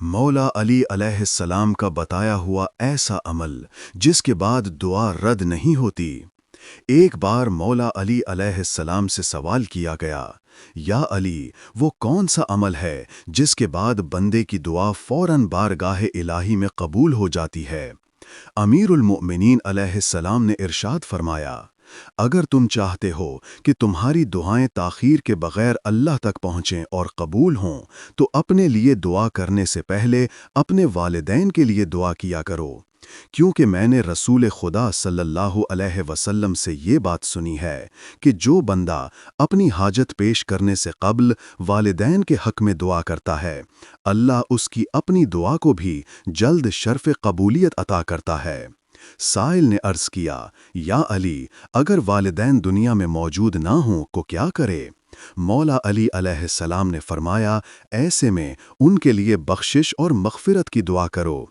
مولا علی علیہ السلام کا بتایا ہوا ایسا عمل جس کے بعد دعا رد نہیں ہوتی۔ ایک بار مولا علی علیہ السلام سے سوال کیا گیا، یا علی، وہ کون سا عمل ہے جس کے بعد بندے کی دعا فوراً بارگاہ الہی میں قبول ہو جاتی ہے؟ امیر المؤمنین علیہ السلام نے ارشاد فرمایا، اگر تم چاہتے ہو کہ تمہاری دعائیں تاخیر کے بغیر اللہ تک پہنچیں اور قبول ہوں، تو اپنے لیے دعا کرنے سے پہلے اپنے والدین کے لیے دعا کیا کرو، کیونکہ میں نے رسول خدا صلی اللہ علیہ وسلم سے یہ بات سنی ہے کہ جو بندہ اپنی حاجت پیش کرنے سے قبل والدین کے حق میں دعا کرتا ہے، اللہ اس کی اپنی دعا کو بھی جلد شرف قبولیت عطا کرتا ہے۔ سائل نے عرض کیا، یا علی، اگر والدین دنیا میں موجود نہ ہوں تو کیا کرے؟ مولا علی علیہ السلام نے فرمایا، ایسے میں ان کے لیے بخشش اور مغفرت کی دعا کرو۔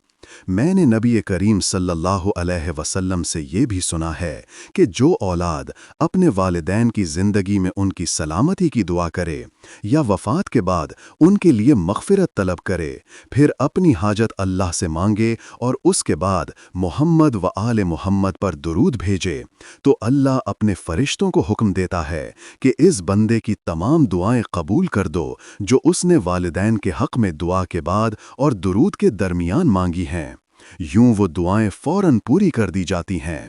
میں نے نبی کریم صلی اللہ علیہ وسلم سے یہ بھی سنا ہے کہ جو اولاد اپنے والدین کی زندگی میں ان کی سلامتی کی دعا کرے یا وفات کے بعد ان کے لیے مغفرت طلب کرے، پھر اپنی حاجت اللہ سے مانگے اور اس کے بعد محمد و آل محمد پر درود بھیجے، تو اللہ اپنے فرشتوں کو حکم دیتا ہے کہ اس بندے کی تمام دعائیں قبول کر دو جو اس نے والدین کے حق میں دعا کے بعد اور درود کے درمیان مانگی ہیں۔ یوں وہ دعائیں فوراً پوری کر دی جاتی ہیں۔